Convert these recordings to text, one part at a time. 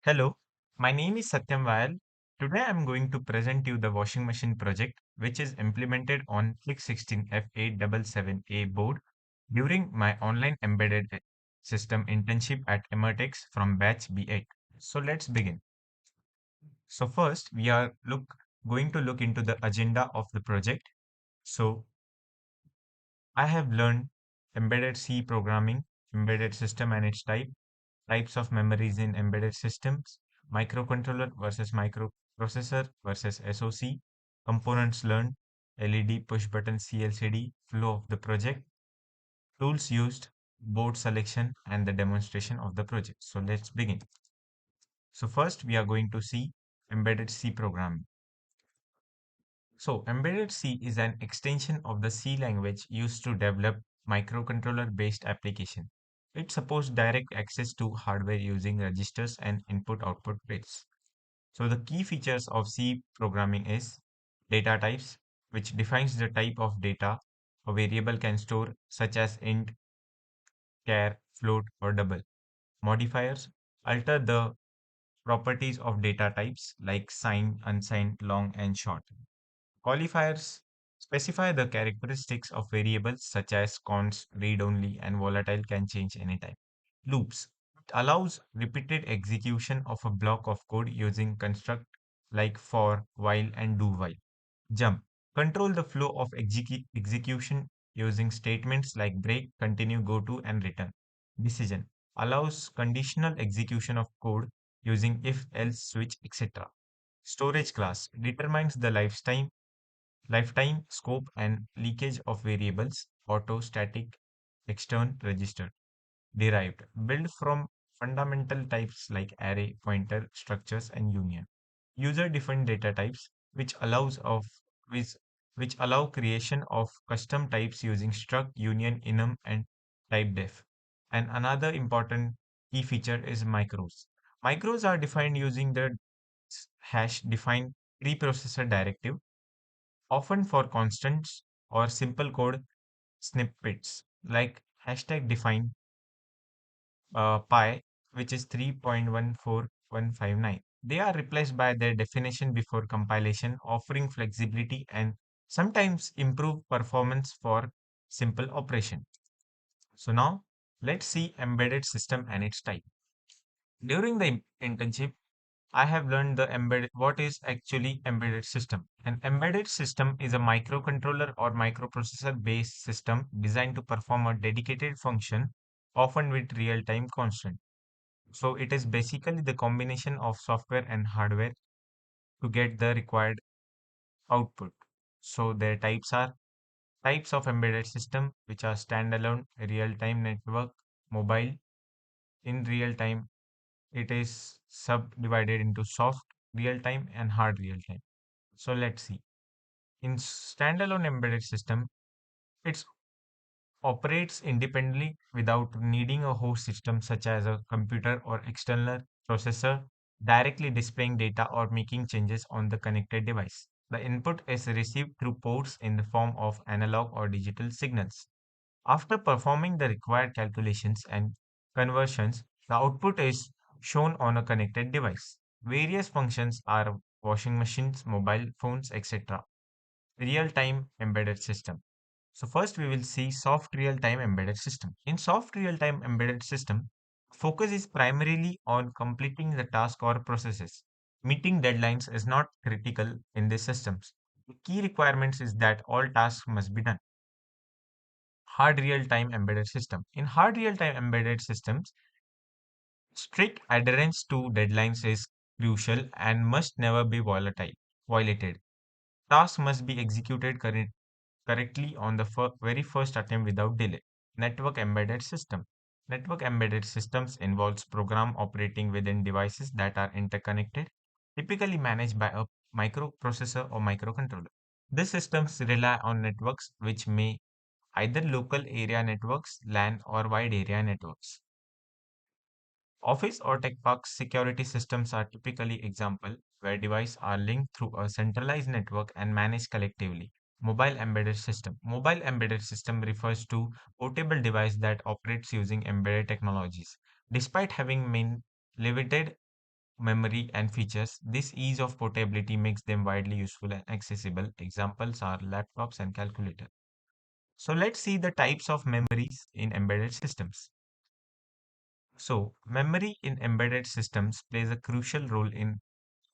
Hello, my name is Satyam Vayal. Today I am going to present you the washing machine project which is implemented on PIC16F877A board during my online embedded system internship at Emertxe from batch B8. So let's begin. So first we are going to look into the agenda of the project. So I have learned embedded C programming, embedded system and its types of memories in embedded systems, microcontroller versus microprocessor versus SoC, components learned, LED, push button, CLCD, flow of the project, tools used, board selection, and the demonstration of the project. So let's begin. So first we are going to see embedded C programming. So embedded C is an extension of the C language used to develop microcontroller based application. It supports direct access to hardware using registers and input-output bits. So the key features of C programming is data types, which defines the type of data a variable can store, such as int, char, float, or double. Modifiers alter the properties of data types like signed, unsigned, long, and short. Qualifiers specify the characteristics of variables such as const, read-only, and volatile can change anytime. Loops allows repeated execution of a block of code using construct like for, while, and do while. Jump control the flow of execution using statements like break, continue, go to, and return. Decision allows conditional execution of code using if, else, switch, etc. Storage class determines the lifetime, scope, and leakage of variables, auto, static, extern, registered, derived, built from fundamental types like array, pointer, structures, and union. User-defined data types, which, which allow creation of custom types using struct, union, enum, and typedef. And another important key feature is macros. Macros are defined using the hash defined preprocessor directive often for constants or simple code snippets like hashtag define pi, which is 3.14159. They are replaced by their definition before compilation, offering flexibility and sometimes improve performance for simple operation. So now let's see embedded system and its type. During the internship, I have learned what is actually embedded system. An embedded system is a microcontroller or microprocessor based system designed to perform a dedicated function, often with real-time constant. So it is basically the combination of software and hardware to get the required output. So their types are types of embedded system, which are standalone, real-time network, mobile. In real time, it is subdivided into soft real time and hard real time. So let's see. In standalone embedded system, it operates independently without needing a host system such as a computer or external processor directly displaying data or making changes on the connected device. The input is received through ports in the form of analog or digital signals. After performing the required calculations and conversions, the output is shown on a connected device. Various functions are washing machines, mobile phones, etc. Real-time embedded system. So first we will see soft real-time embedded system. In soft real-time embedded system, focus is primarily on completing the task or processes. Meeting deadlines is not critical in these systems. The key requirements is that all tasks must be done. Hard real-time embedded system. In hard real-time embedded systems, strict adherence to deadlines is crucial and must never be violated. Tasks must be executed correctly on the very first attempt without delay. Network embedded system. Network embedded systems involves program operating within devices that are interconnected, typically managed by a microprocessor or microcontroller. These systems rely on networks which may either local area networks, LAN, or wide area networks. Office or tech parks security systems are typically example where devices are linked through a centralized network and managed collectively. Mobile embedded system. Mobile embedded system refers to portable device that operates using embedded technologies. Despite having limited memory and features. This ease of portability makes them widely useful and accessible. Examples are laptops and calculator. So let's see the types of memories in embedded systems. So memory in embedded systems plays a crucial role in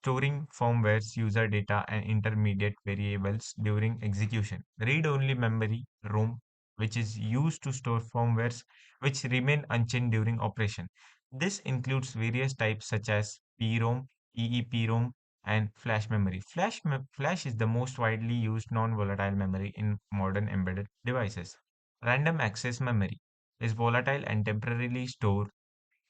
storing firmware's user data and intermediate variables during execution. Read-only memory (ROM), which is used to store firmwares which remain unchanged during operation. This includes various types such as PROM, EEPROM, and flash memory. Flash is the most widely used non-volatile memory in modern embedded devices. Random access memory is volatile and temporarily store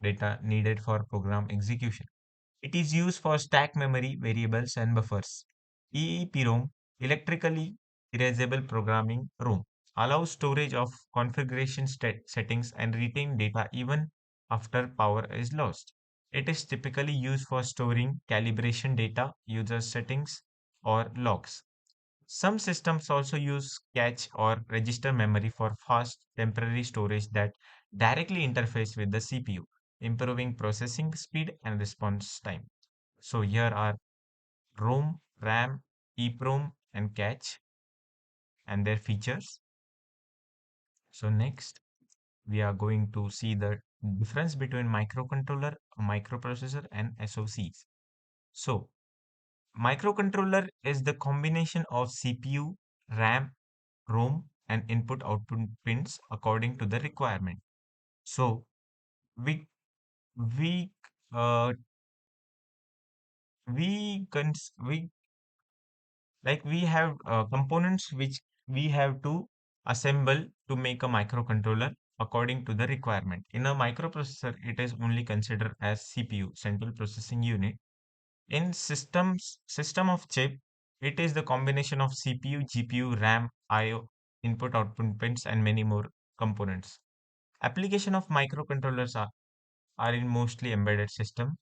data needed for program execution. It is used for stack memory variables and buffers. EEPROM, electrically erasable programming ROM, allows storage of configuration settings and retain data even after power is lost. It is typically used for storing calibration data, user settings, or logs. Some systems also use cache or register memory for fast temporary storage that directly interface with the CPU, improving processing speed and response time. So here are ROM, RAM, EEPROM, and cache and their features. So next, we are going to see the difference between microcontroller, microprocessor, and SoCs. So microcontroller is the combination of CPU, RAM, ROM, and input-output pins according to the requirement. So we we uh, we we have components which we have to assemble to make a microcontroller according to the requirement. In a microprocessor, it is only considered as CPU, central processing unit. In system of chip, it is the combination of CPU, GPU, RAM, IO, input output pins, and many more components. Application of microcontrollers are in mostly embedded system.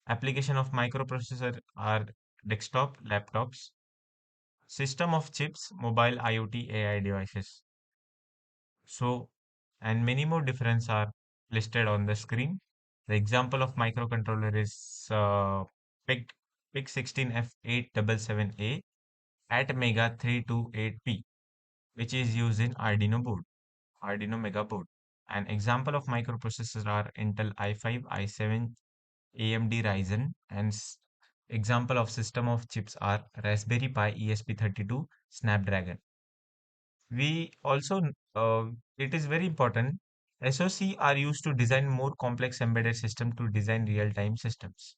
Application of microprocessor are desktop, laptops, system of chips, mobile IoT AI devices. So, and many more difference are listed on the screen. The example of microcontroller is PIC16F877A at Mega 328P, which is used in Arduino Mega board. An example of microprocessors are Intel i5, i7, AMD Ryzen, and example of system of chips are Raspberry Pi ESP32, Snapdragon. We also, it is very important, SoC are used to design more complex embedded system to design real-time systems.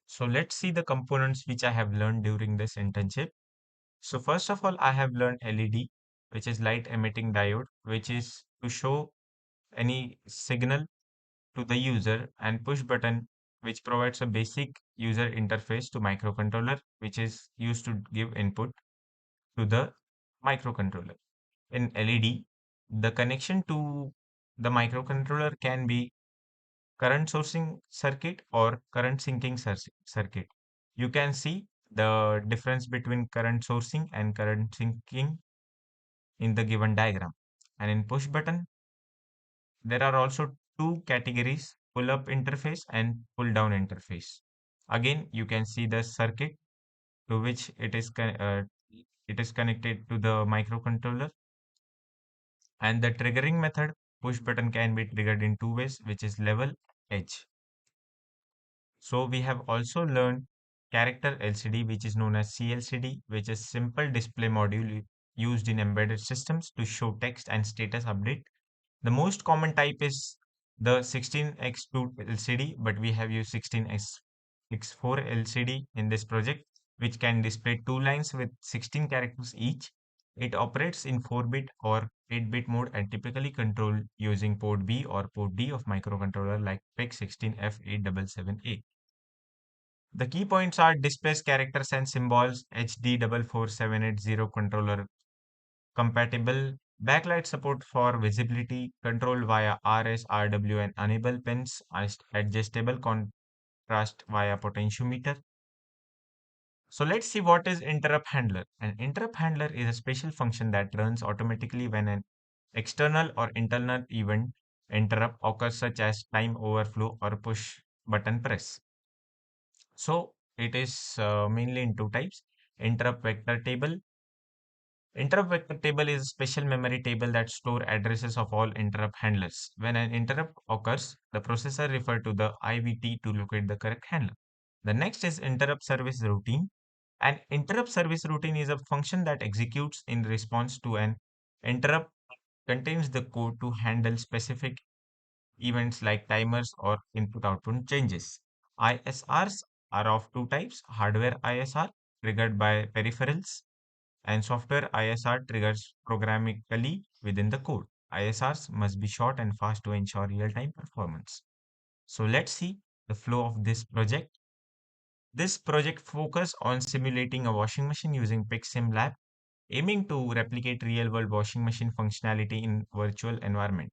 So let's see the components which I have learned during this internship. So first of all, I have learned LED, which is light emitting diode, which is to show any signal to the user, and push button, which provides a basic user interface to microcontroller, which is used to give input to the microcontroller. In LED, the connection to the microcontroller can be current sourcing circuit or current sinking circuit. You can see the difference between current sourcing and current sinking in the given diagram. And in push button, there are also two categories, pull up interface and pull down interface. Again, you can see the circuit to which it is connected to the microcontroller, and the triggering method, push button can be triggered in two ways, which is level, edge. So we have also learned character LCD, which is known as CLCD, which is simple display module used in embedded systems to show text and status update. The most common type is the 16x2 LCD, but we have used 16x4 LCD in this project, which can display two lines with 16 characters each. It operates in 4-bit or 8-bit mode and typically controlled using port B or port D of microcontroller like PIC16F877A. The key points are displays characters and symbols, HD44780 controller compatible, backlight support for visibility, control via RS, RW, and enable pins, adjustable contrast via potentiometer. So let's see what is interrupt handler. An interrupt handler is a special function that runs automatically when an external or internal event interrupt occurs, such as time overflow or push button press. So it is mainly in two types. Interrupt vector table. Interrupt vector table is a special memory table that store addresses of all interrupt handlers. When an interrupt occurs, the processor refer to the IVT to locate the correct handler. The next is interrupt service routine. An interrupt service routine is a function that executes in response to an interrupt, contains the code to handle specific events like timers or input output changes. ISRs are of two types: hardware ISR, triggered by peripherals, and software ISR triggers programmatically within the code. ISRs must be short and fast to ensure real-time performance. So let's see the flow of this project. This project focus on simulating a washing machine using PIC16F877A, aiming to replicate real-world washing machine functionality in virtual environment,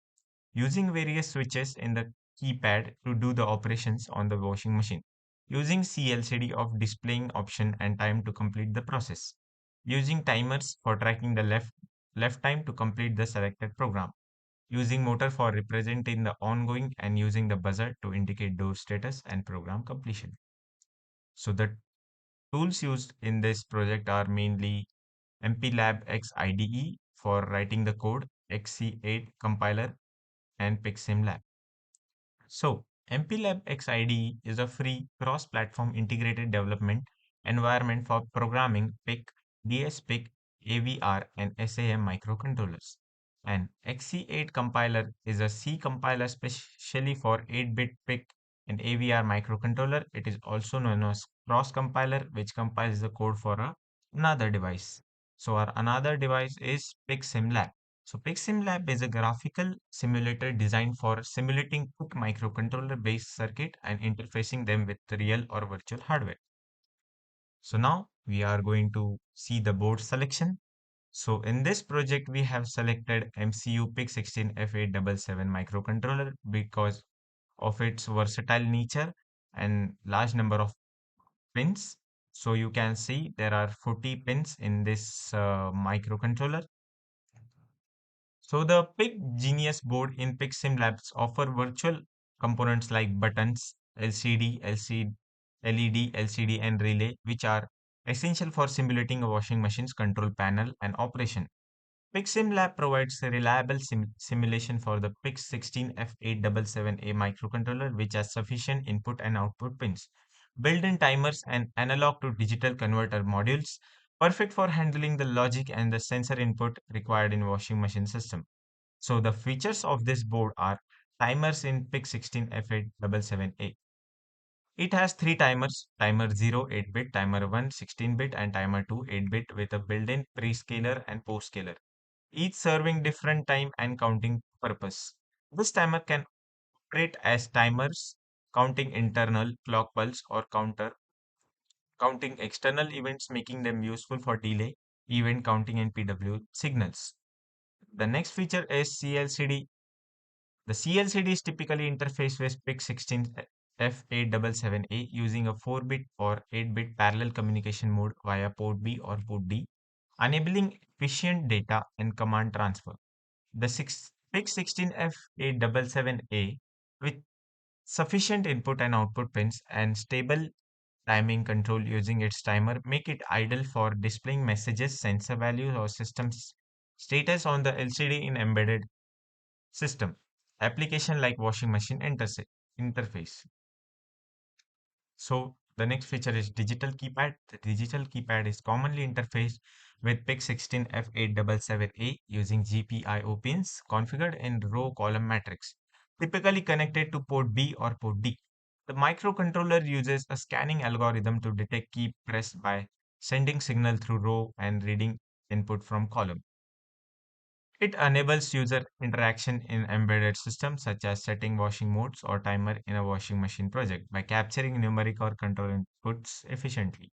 using various switches in the keypad to do the operations on the washing machine, using CLCD of displaying option and time to complete the process, using timers for tracking the left time to complete the selected program, using motor for representing the ongoing, and using the buzzer to indicate door status and program completion. So the tools used in this project are mainly MPLAB X IDE for writing the code, XC8 compiler, and PICSIMLab. So, MPLAB X IDE is a free cross-platform integrated development environment for programming PIC, DSPIC, AVR, and SAM microcontrollers. And XC8 compiler is a C compiler specially for 8-bit PIC and AVR microcontroller. It is also known as cross compiler, which compiles the code for another device. So, our another device is PICSIMLab. So PICSIMLab is a graphical simulator designed for simulating quick microcontroller based circuit and interfacing them with the real or virtual hardware. So now we are going to see the board selection. So in this project, we have selected MCU PIC16F877 microcontroller because of its versatile nature and large number of pins. So you can see there are 40 pins in this microcontroller. So the PIC Genius board in PICSIM Labs offer virtual components like buttons, LED, LCD, and relay, which are essential for simulating a washing machine's control panel and operation. PICSIM Lab provides a reliable simulation for the PIC16F877A microcontroller, which has sufficient input and output pins, built-in timers, and analog to digital converter modules, perfect for handling the logic and the sensor input required in washing machine system. So the features of this board are timers in PIC16F877A. It has three timers: timer 0 8-bit, timer 1 16-bit, and timer 2 8-bit with a built-in prescaler and postscaler, each serving different time and counting purpose. This timer can operate as timers, counting internal clock pulse, or counting external events, making them useful for delay, event counting, and PW signals. The next feature is CLCD. The CLCD is typically interfaced with PIC16F877A using a 4-bit or 8-bit parallel communication mode via port B or port D, enabling efficient data and command transfer. The PIC16F877A, with sufficient input and output pins and stable timing control using its timer, make it ideal for displaying messages, sensor values, or systems status on the LCD in embedded system. Application like washing machine interface. So the next feature is digital keypad. The digital keypad is commonly interfaced with PIC16F877A using GPIO pins configured in row column matrix, typically connected to port B or port D. The microcontroller uses a scanning algorithm to detect key press by sending signal through row and reading input from column. It enables user interaction in embedded systems such as setting washing modes or timer in a washing machine project by capturing numeric or control inputs efficiently.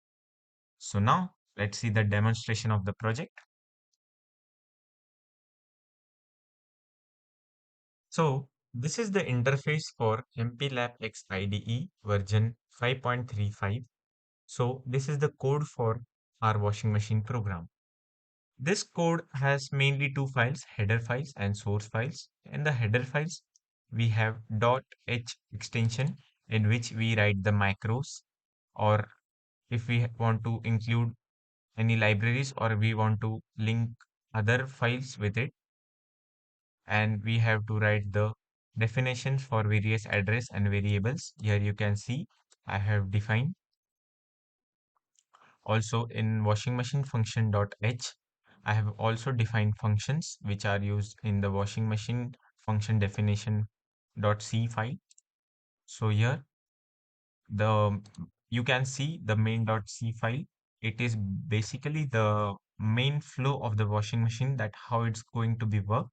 So now let's see the demonstration of the project. So this is the interface for MPLAB X IDE version 5.35. So this is the code for our washing machine program. This code has mainly two files, header files and source files. In the header files, we have .h extension in which we write the macros. or if we want to include any libraries or we want to link other files with it, and we have to write the definitions for various address and variables. Here you can see I have defined. Also in washing machine function.h, I have also defined functions which are used in the washing machine function definition.c file. So here the you can see the main.c file. It is basically the main flow of the washing machine, that how it's going to be work.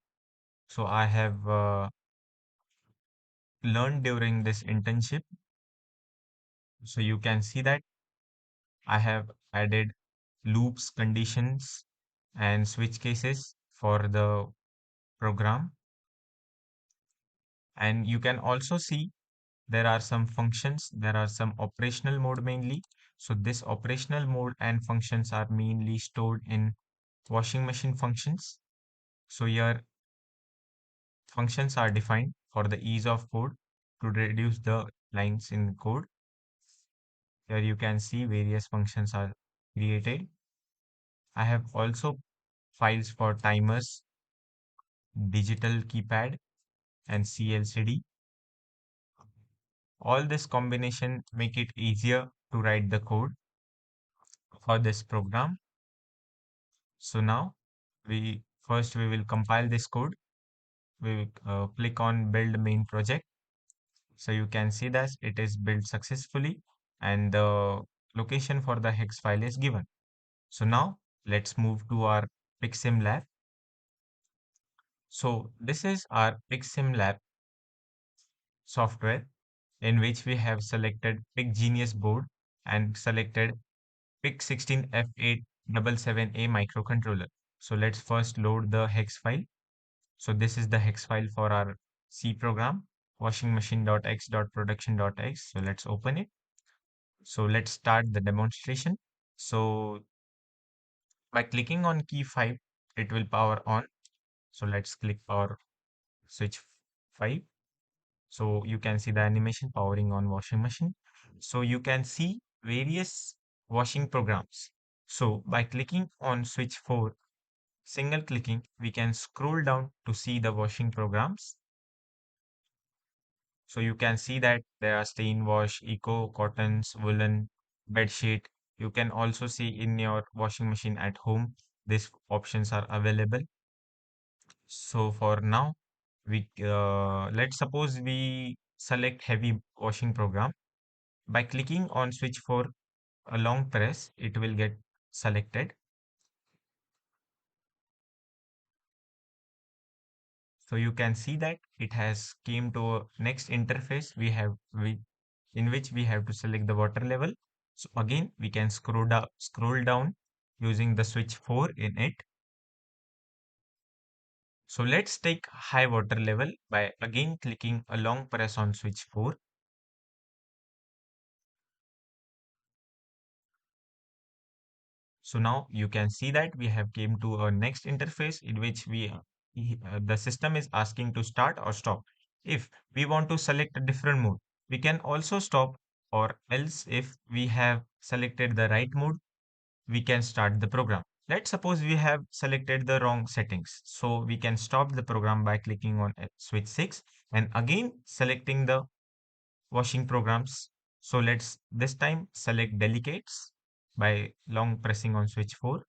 So I have learned during this internship. So you can see that I have added loops, conditions, and switch cases for the program. And you can also see there are some functions, there are some operational mode mainly. So this operational mode and functions are mainly stored in washing machine functions. So here functions are defined for the ease of code to reduce the lines in code. Here you can see various functions are created. I have also files for timers, digital keypad, and CLCD. All this combination make it easier to write the code for this program. So now we will compile this code. We will click on build main project. So you can see that it is built successfully and the location for the hex file is given. So now let's move to our PICsim lab. So this is our PICsim lab software, in which we have selected PIC Genius board and selected PIC16F877A microcontroller. So let's first load the hex file. So this is the hex file for our C program, washing machine.x.production.x. So let's open it. So let's start the demonstration. So by clicking on key 5, it will power on. So let's click power switch 5. So you can see the animation powering on washing machine. So you can see various washing programs. So by clicking on switch 4, single clicking, we can scroll down to see the washing programs. So you can see that there are stain wash, eco, cottons, woolen, bed sheet. You can also see in your washing machine at home, these options are available. So for now, let's suppose we select heavy washing program. By clicking on switch for a long press, it will get selected. So you can see that it has came to a next interface in which we have to select the water level. So again, we can scroll down using the switch 4 in it. So let's take high water level by again clicking a long press on switch 4. So now you can see that we have came to a next interface in which the system is asking to start or stop. If we want to select a different mode, we can also stop, or else if we have selected the right mode, we can start the program. Let's suppose we have selected the wrong settings. So we can stop the program by clicking on switch 6 and again selecting the washing programs. So let's this time select delicates by long pressing on switch 4.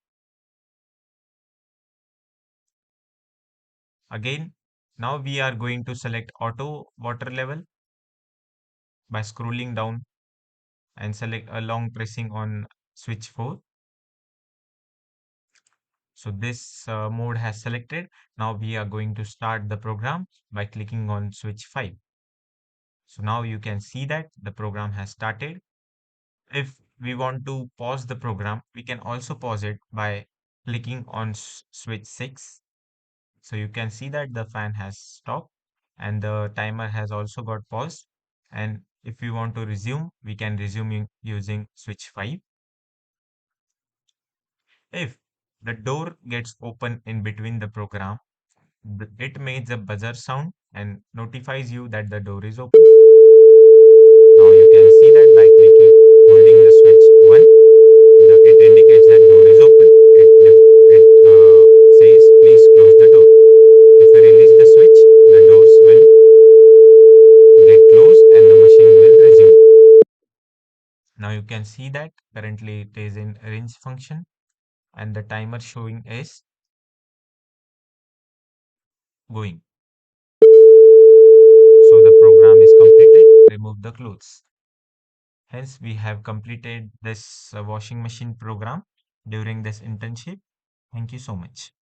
Again, now we are going to select auto water level by scrolling down and select a long pressing on switch 4. So this mode has selected. Now we are going to start the program by clicking on switch 5. So now you can see that the program has started. If we want to pause the program, we can also pause it by clicking on switch 6. So you can see that the fan has stopped and the timer has also got paused. And if we want to resume, we can resume using switch 5. If the door gets open in between the program, it makes a buzzer sound and notifies you that the door is open. Now you can see that by clicking holding the switch 1, it indicates that door is open. It says please close the door. If I release the switch, the doors will get closed and the machine will resume. Now you can see that currently it is in range function and the timer showing is going. So the program is completed. Remove the clothes. Hence, we have completed this washing machine program during this internship. Thank you so much.